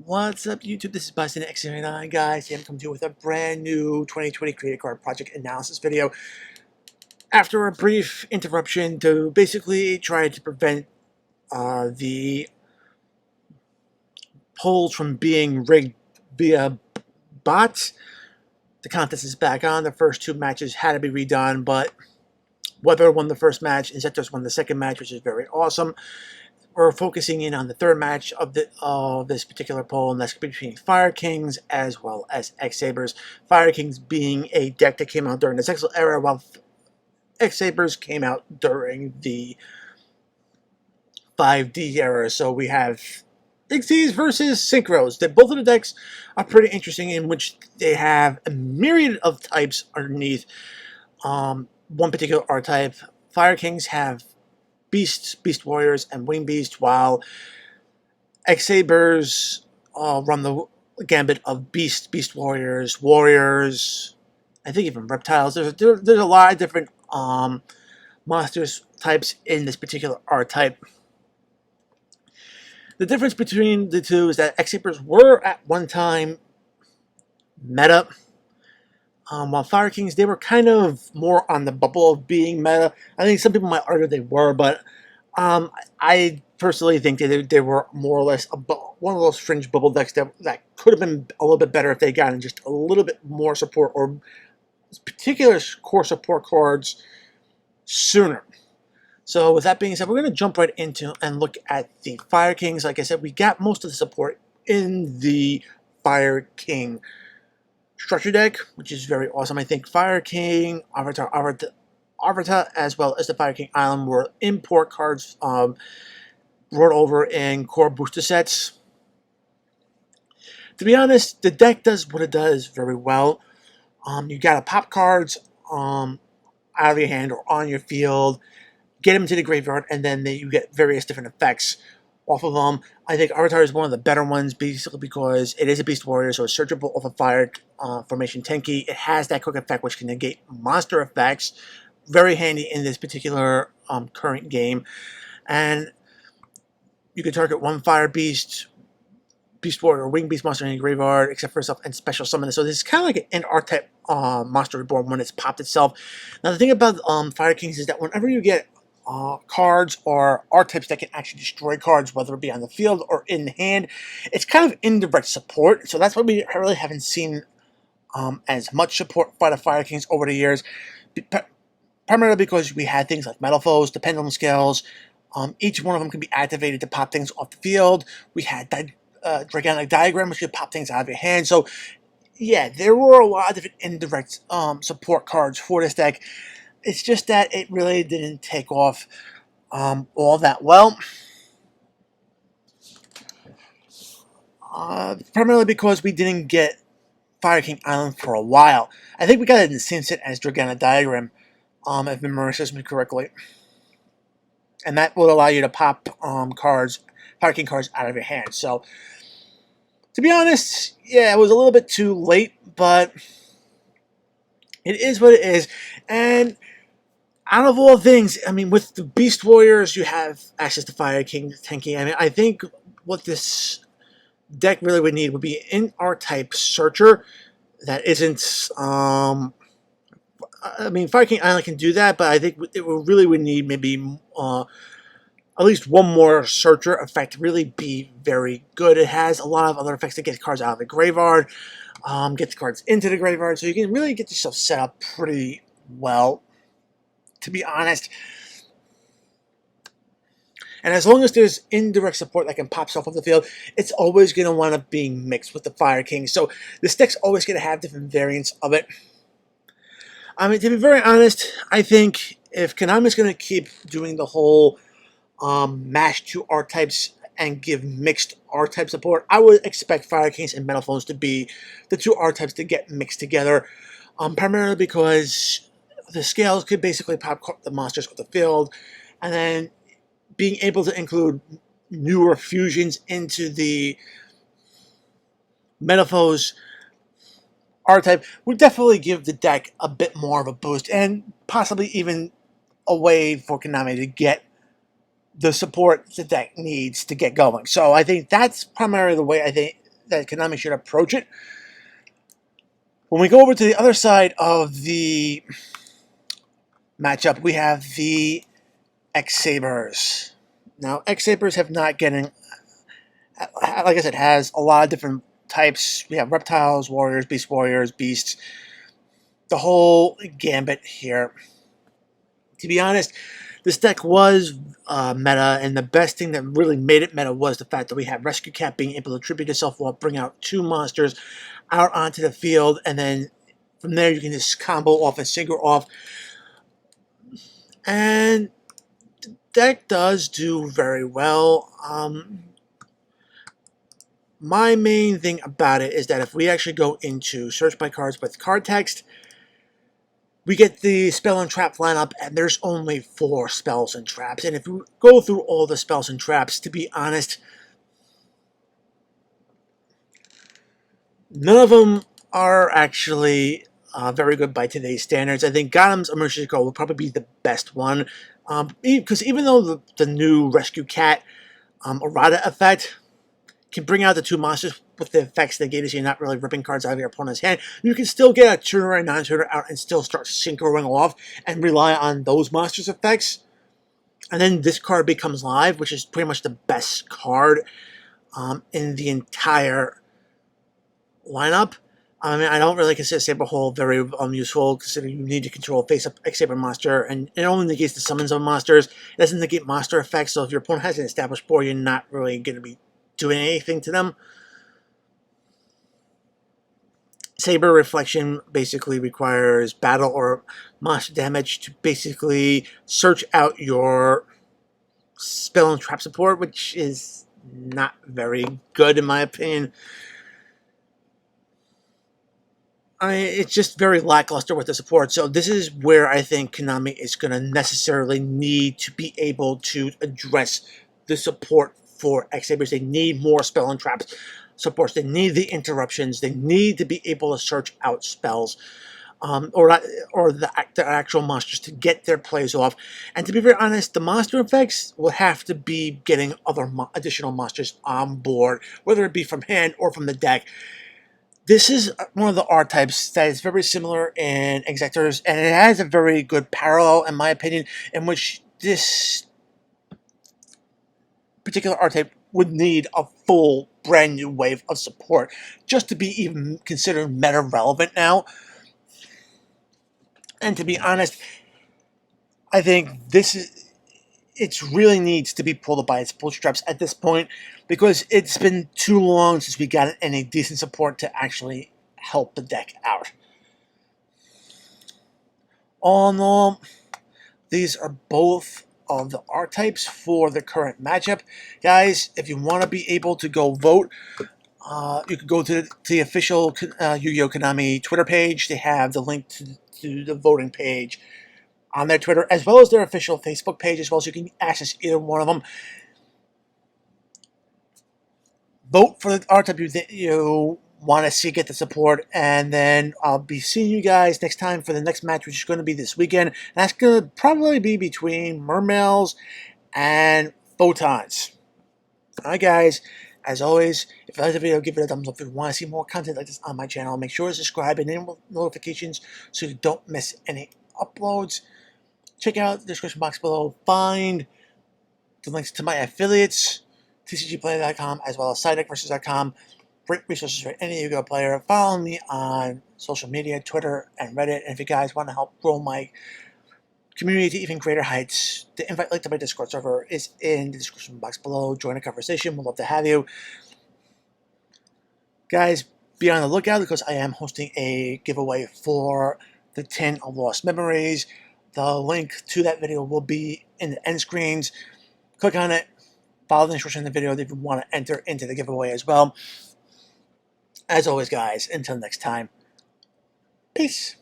What's up, YouTube? This is Boston X-Saber, guys. Today I'm coming to you with a brand new 2020 Creative Card Project analysis video. After a brief interruption to basically try to prevent the polls from being rigged via bots, the contest is back on. The first two matches had to be redone, but Weather won the first match and Zetos won the second match, which is very awesome. We're focusing in on the third match of this particular poll, and that's between Fire Kings as well as X-Sabers. Fire Kings being a deck that came out during the Sexual era, while X-Sabers came out during the 5D era. So we have Xyz versus Synchros. Both of the decks are pretty interesting, in which they have a myriad of types underneath one particular archetype. Fire Kings have Beasts, Beast Warriors, and Wing Beast, while X-Sabers run the gambit of Beast, Beast Warriors, Warriors, I think even Reptiles. There's a lot of different monsters types in this particular archetype. The difference between the two is that X-Sabers were at one time meta, while Fire Kings, they were kind of more on the bubble of being meta. I think some people might argue they were, but I personally think that they were more or less one of those fringe bubble decks that could have been a little bit better if they gotten just a little bit more support or particular core support cards sooner. So with that being said, we're going to jump right into and look at the Fire Kings. Like I said, we got most of the support in the Fire King structure deck, which is very awesome. I think Fire King, Avatar, as well as the Fire King Island were import cards brought over in core booster sets. To be honest, the deck does what it does very well. You gotta pop cards out of your hand or on your field, get them to the graveyard, and then you get various different effects off of them. I think Avatar is one of the better ones, basically because it is a Beast Warrior, so it's searchable off a fire formation Tenki. It has that quick effect, which can negate monster effects. Very handy in this particular current game. And you can target one Fire Beast, Beast Warrior, or Wing Beast monster in your graveyard, except for itself, and special summon it. So this is kind of like an archetype monster reborn when it's popped itself. Now the thing about Fire Kings is that whenever you get cards or archetypes that can actually destroy cards, whether it be on the field or in hand, it's kind of indirect support. So that's why we really haven't seen as much support by the Fire Kings over the years. Primarily because we had things like Metal Foes, the Pendulum Scales. Each one of them can be activated to pop things off the field. We had Gigantic Diagram, which could pop things out of your hand. So yeah, there were a lot of different indirect support cards for this deck. It's just that it really didn't take off all that well. Primarily because we didn't get Fire King Island for a while. I think we got it in the same set as Gigantic Diagram, if memory serves me correctly. And that will allow you to pop cards, Fire King cards out of your hand. So, to be honest, yeah, it was a little bit too late, but it is what it is. And out of all things, I mean, with the Beast Warriors, you have access to Fire King Tenki. I mean, I think what this deck really would need would be an archetype searcher that isn't. I mean, Fire King Island can do that, but I think it really would need maybe at least one more searcher effect to really be very good. It has a lot of other effects to get cards out of the graveyard, get the cards into the graveyard, so you can really get yourself set up pretty well, to be honest. And as long as there's indirect support that can pop stuff off the field, it's always going to wind up being mixed with the Fire King. So this deck's always going to have different variants of it. I mean, to be very honest, I think if Konami's going to keep doing the whole mash two archetypes and give mixed archetype support, I would expect Fire Kings and Metal Phones to be the two archetypes to get mixed together. Primarily because the scales could basically pop the monsters off the field, and then being able to include newer fusions into the Metaphors archetype would definitely give the deck a bit more of a boost, and possibly even a way for Konami to get the support the deck needs to get going. So I think that's primarily the way I think that Konami should approach it. When we go over to the other side of the matchup, we have the X-Sabers. Now, X-Sabers have not getting, like I said, has a lot of different types. We have reptiles, warriors, beasts, the whole gambit here. To be honest, this deck was meta, and the best thing that really made it meta was the fact that we had Rescue Cat being able to tribute itself while bring out 2 monsters out onto the field, and then from there you can just combo off and synchro off. And the deck does do very well. My main thing about it is that if we actually go into search by cards with card text, we get the spell and trap lineup, and there's only 4 spells and traps. And if you go through all the spells and traps, to be honest, none of them are actually very good by today's standards. I think Gotham's Emergency Call will probably be the best one. Because even though the new Rescue Cat errata effect can bring out the 2 monsters with the effects they gave us, you're not really ripping cards out of your opponent's hand, you can still get a tuner and non-tuner out and still start synchroing off and rely on those monsters' effects. And then this card becomes live, which is pretty much the best card in the entire lineup. I mean, I don't really consider Saber Hole very useful, considering you need to control a face-up X-Saber monster, and it only negates the summons of monsters. It doesn't negate monster effects, so if your opponent has an established board, you're not really going to be doing anything to them. Saber Reflection basically requires battle or monster damage to basically search out your spell and trap support, which is not very good in my opinion. It's just very lackluster with the support. So this is where I think Konami is going to necessarily need to be able to address the support for X-Sabers. They need more spell and traps supports. They need the interruptions. They need to be able to search out spells or the actual monsters to get their plays off. And to be very honest, the monster effects will have to be getting other additional monsters on board, whether it be from hand or from the deck. This is one of the archetypes that is very similar in Executors, and it has a very good parallel, in my opinion, in which this particular archetype would need a full brand new wave of support just to be even considered meta relevant now. And to be honest, I think it really needs to be pulled up by its bootstraps at this point, because it's been too long since we got any decent support to actually help the deck out. All in all, these are both of the archetypes for the current matchup. Guys, if you want to be able to go vote, you can go to the official Yu-Gi-Oh! Konami Twitter page. They have the link to the voting page on their Twitter, as well as their official Facebook page as well, so you can access either one of them. Vote for the archetype you want to see get the support, and then I'll be seeing you guys next time for the next match, which is going to be this weekend. And that's going to probably be between Mermails and Photons. Alright guys, as always, if you like the video, give it a thumbs up. If you want to see more content like this on my channel, make sure to subscribe and enable notifications so you don't miss any uploads. Check out the description box below. Find the links to my affiliates, tcgplayer.com, as well as sidedeckversus.com. Great resources for any Yu-Gi-Oh! Player. Follow me on social media, Twitter, and Reddit. And if you guys want to help grow my community to even greater heights, the invite link to my Discord server is in the description box below. Join the conversation. We'd love to have you. Guys, be on the lookout, because I am hosting a giveaway for the Tin of Lost Memories. The link to that video will be in the end screens. Click on it. Follow the instructions in the video if you want to enter into the giveaway as well. As always, guys, until next time, peace.